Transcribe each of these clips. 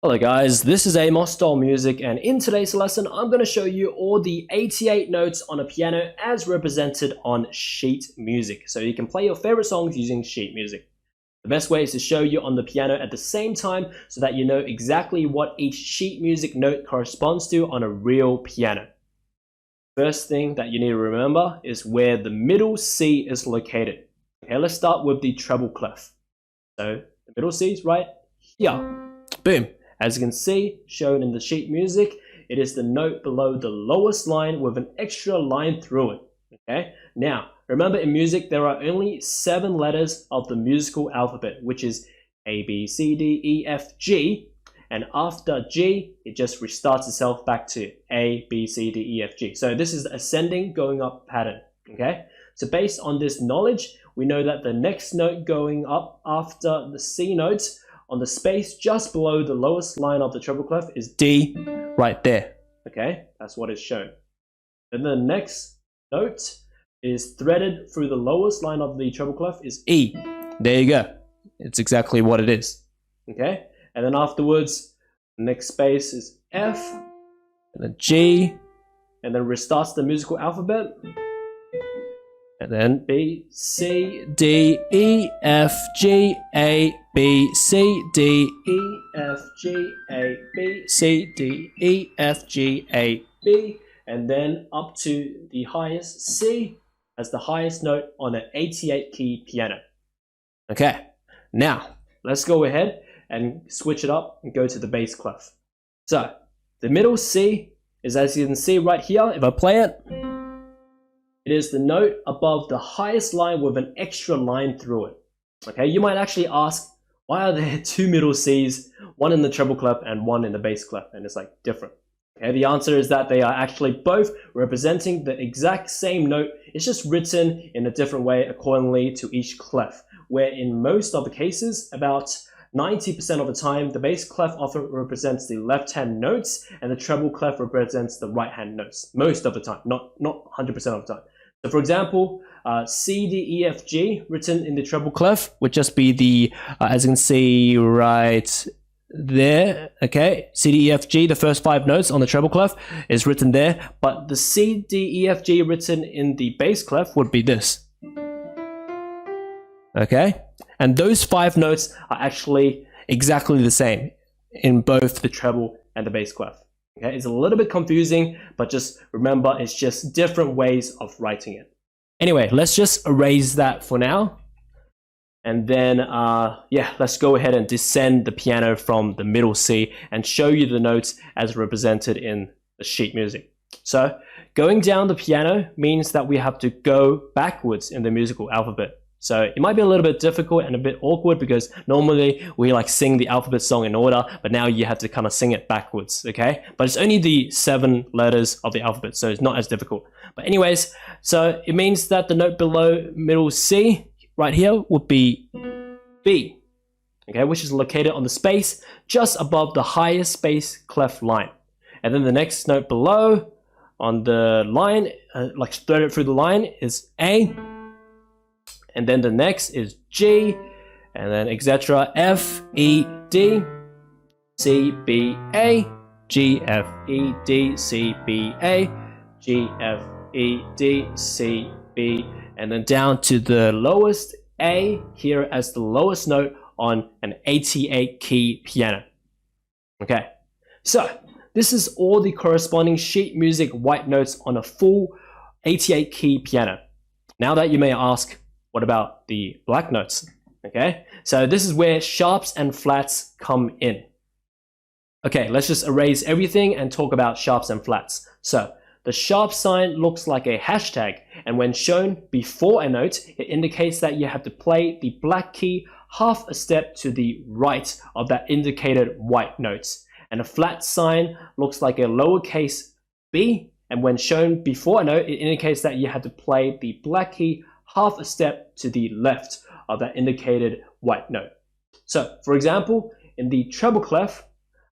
Hello guys, this is Amosdoll Music, and in today's lesson I'm going to show you all the 88 notes on a piano as represented on sheet music. So you can play your favorite songs using sheet music. The best way is to show you on the piano at the same time so that you know exactly what each sheet music note corresponds to on a real piano. First thing that you need to remember is where the middle C is located. Okay, let's start with the treble clef. So the middle C is right here. Boom. As you can see, shown in the sheet music, it is the note below the lowest line with an extra line through it. Okay. Now, remember in music, there are only 7 letters of the musical alphabet, which is A, B, C, D, E, F, G. And after G, it just restarts itself back to A, B, C, D, E, F, G. So this is the ascending going up pattern. Okay. So based on this knowledge, we know that the next note going up after the C notes on the space just below the lowest line of the treble clef is D right there. Okay, that's what is shown. Then the next note is threaded through the lowest line of the treble clef is E. There you go. It's exactly what it is. Okay, and then afterwards, the next space is F, and then G, and then restarts the musical alphabet. And then B, C, D, E, F, G, A, B, C, D, E, F, G, A, B, C, D, E, F, G, A, B, and then up to the highest C as the highest note on an 88 key piano. Okay, now let's go ahead and switch it up and go to the bass clef. So the middle C is, as you can see right here, if I play it, it is the note above the highest line with an extra line through it. Okay, you might actually ask, why are there 2 middle C's, one in the treble clef and one in the bass clef, and it's like different? Okay, the answer is that they are actually both representing the exact same note. It's just written in a different way accordingly to each clef, where in most of the cases, about 90% of the time, the bass clef often represents the left-hand notes and the treble clef represents the right-hand notes. Most of the time, not 100% of the time. So for example, C, D, E, F, G written in the treble clef would just be the, as you can see right there, okay, C, D, E, F, G, the first 5 notes on the treble clef is written there, but the C, D, E, F, G written in the bass clef would be this. Okay, and those 5 notes are actually exactly the same in both the treble and the bass clef. Okay, it's a little bit confusing, but just remember it's just different ways of writing it. Anyway, let's just erase that for now. And then, yeah, let's go ahead and descend the piano from the middle C and show you the notes as represented in the sheet music. So going down the piano means that we have to go backwards in the musical alphabet. So it might be a little bit difficult and a bit awkward because normally we like sing the alphabet song in order, but now you have to kind of sing it backwards, okay? But it's only the 7 letters of the alphabet, so it's not as difficult. But anyways, so it means that the note below middle C right here would be B, okay, which is located on the space just above the highest bass clef line. And then the next note below on the line, like threaded through the line, is A. And then the next is G, and then etc. F, E, D, C, B, A, G, F, E, D, C, B, A, G, F, E, D, C, B, and then down to the lowest A here as the lowest note on an 88 key piano. Okay, so this is all the corresponding sheet music white notes on a full 88 key piano. Now that you may ask, what about the black notes? Okay, so this is where sharps and flats come in. Okay, let's just erase everything and talk about sharps and flats. So the sharp sign looks like a hashtag, and when shown before a note, it indicates that you have to play the black key half a step to the right of that indicated white notes. And a flat sign looks like a lowercase b, and when shown before a note, it indicates that you have to play the black key half a step to the left of that indicated white note. So for example, in the treble clef,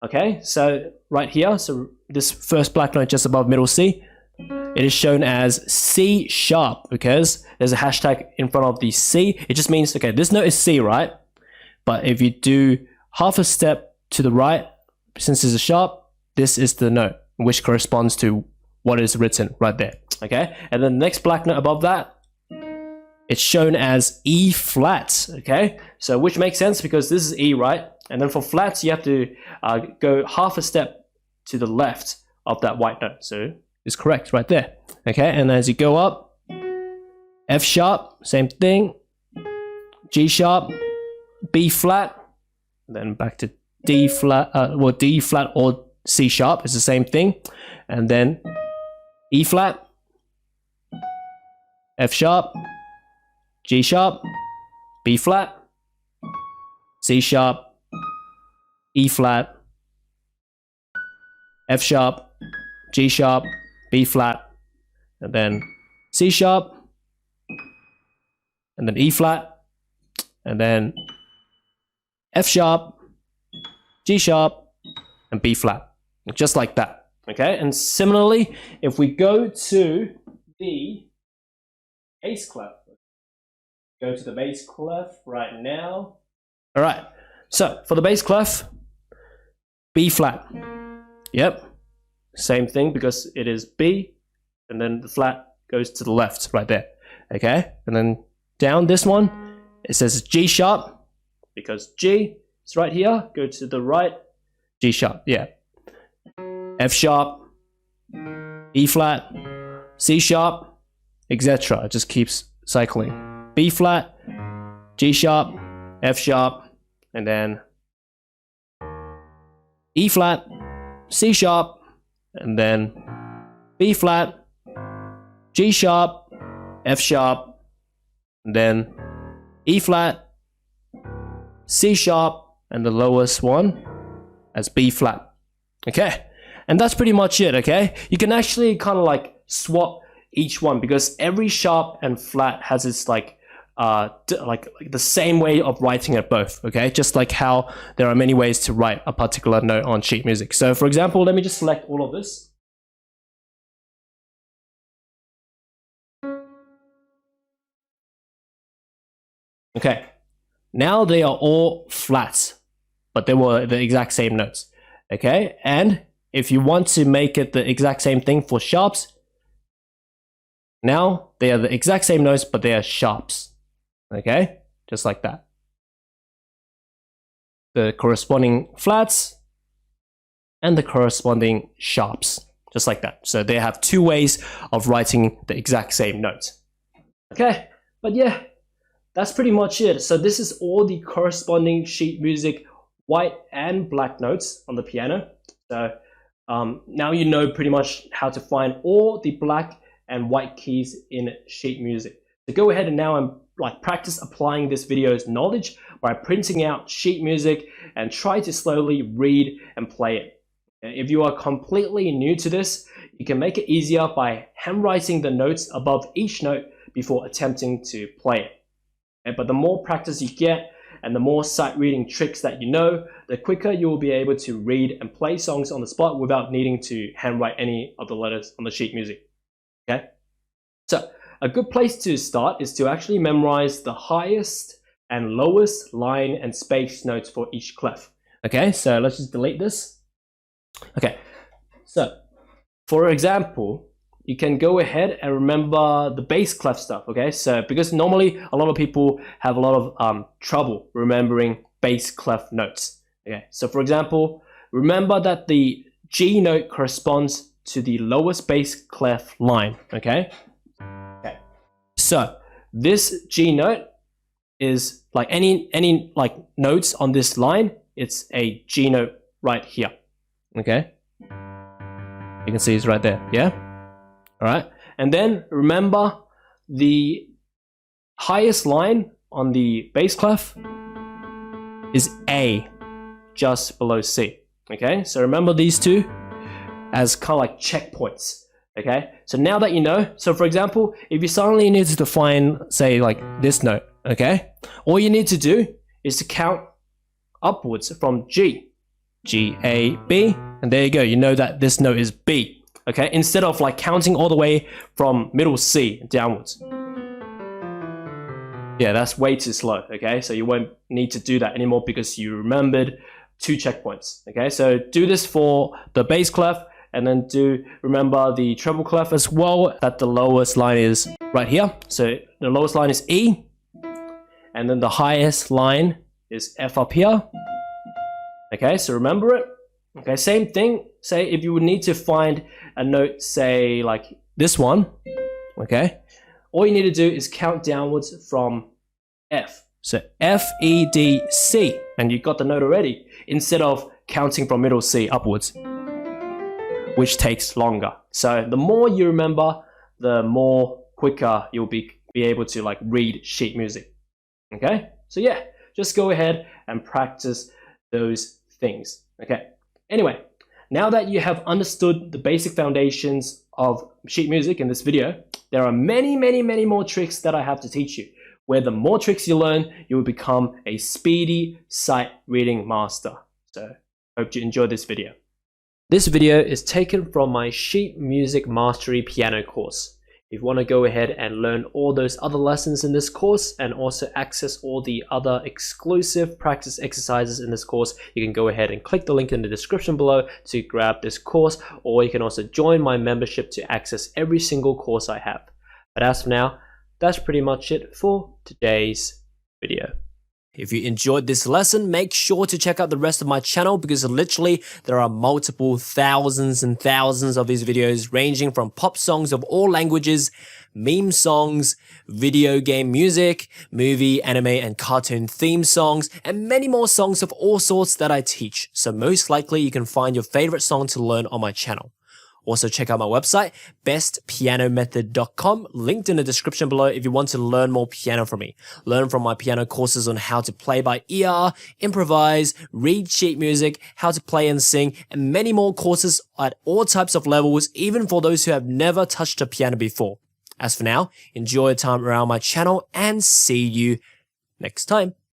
okay, so right here, so this first black note just above middle C, it is shown as C sharp because there's a hashtag in front of the C. It just means, okay, this note is C, right? But if you do half a step to the right, since it's a sharp, this is the note which corresponds to what is written right there. Okay, and then the next black note above that, it's shown as E flat. Okay, so which makes sense because this is E, right? And then for flats, you have to go half a step to the left of that white note. So it's correct right there. Okay, and as you go up, F sharp, same thing, G sharp, B flat, then back to D flat, D flat or C sharp is the same thing, and then E flat, F sharp, G sharp, B flat, C sharp, E flat, F sharp, G sharp, B flat, and then C sharp, and then E flat, and then F sharp, G sharp, and B flat, just like that. Okay, and similarly, if we go to the bass clef, go to the bass clef right now. All right, so for the bass clef, B flat. Yep, same thing because it is B, and then the flat goes to the left right there. Okay, and then down this one, it says G sharp because G is right here. Go to the right, G sharp. Yeah, F sharp, E flat, C sharp, etc. It just keeps cycling. B flat, G sharp, F sharp, and then E flat, C sharp, and then B flat, G sharp, F sharp, and then E flat, C sharp, and the lowest one as B flat. Okay, and that's pretty much it. Okay, you can actually kind of like swap each one because every sharp and flat has its like the same way of writing it both. Okay, just like how there are many ways to write a particular note on sheet music. So for example, let me just select all of this. Okay, now they are all flats, but they were the exact same notes. Okay, and if you want to make it the exact same thing for sharps, now they are the exact same notes, but they are sharps. Okay, just like that. The corresponding flats and the corresponding sharps, just like that. So they have two ways of writing the exact same notes. Okay, but yeah, that's pretty much it. So this is all the corresponding sheet music white and black notes on the piano. So now you know pretty much how to find all the black and white keys in sheet music. So go ahead and now and practice applying this video's knowledge by printing out sheet music and try to slowly read and play it. If you are completely new to this, you can make it easier by handwriting the notes above each note before attempting to play it. But the more practice you get and the more sight reading tricks that you know, the quicker you will be able to read and play songs on the spot without needing to handwrite any of the letters on the sheet music. Okay? So a good place to start is to actually memorize the highest and lowest line and space notes for each clef. Okay, so let's just delete this. Okay, so for example, you can go ahead and remember the bass clef stuff. Okay, so because normally a lot of people have a lot of trouble remembering bass clef notes. Okay, so for example, remember that the G note corresponds to the lowest bass clef line. Okay. So this G note is like any like notes on this line, it's a G note right here. Okay, you can see it's right there. Yeah, all right. And then remember the highest line on the bass clef is A, just below C. Okay, so remember these two as kind of like checkpoints. Okay, so now that you know, so for example, if you suddenly need to find, say, like this note, okay, all you need to do is to count upwards from G, G, A, B, and there you go. You know that this note is B, okay, instead of like counting all the way from middle C downwards. Yeah, that's way too slow, okay, so you won't need to do that anymore because you remembered 2 checkpoints. Okay, so do this for the bass clef, and then remember the treble clef as well, that the lowest line is right here. So the lowest line is E, and then the highest line is F up here. Okay, so remember it. Okay, same thing. Say if you would need to find a note, say like this one, okay, all you need to do is count downwards from F. So F, E, D, C, and you got the note already, instead of counting from middle C upwards, which takes longer. So the more you remember, the more quicker you'll be able to like read sheet music. Okay, so yeah, just go ahead and practice those things. Okay, anyway, now that you have understood the basic foundations of sheet music in this video, there are many more tricks that I have to teach you, where the more tricks you learn, you will become a speedy sight reading master. So hope you enjoyed this video. This video is taken from my Sheet Music Mastery piano course. If you want to go ahead and learn all those other lessons in this course and also access all the other exclusive practice exercises in this course, you can go ahead and click the link in the description below to grab this course, or you can also join my membership to access every single course I have. But as for now, that's pretty much it for today's video. If you enjoyed this lesson, make sure to check out the rest of my channel, because literally there are multiple thousands and thousands of these videos, ranging from pop songs of all languages, meme songs, video game music, movie, anime, and cartoon theme songs, and many more songs of all sorts that I teach. So most likely you can find your favorite song to learn on my channel. Also check out my website, bestpianomethod.com, linked in the description below if you want to learn more piano from me. Learn from my piano courses on how to play by ear, improvise, read sheet music, how to play and sing, and many more courses at all types of levels, even for those who have never touched a piano before. As for now, enjoy your time around my channel and see you next time.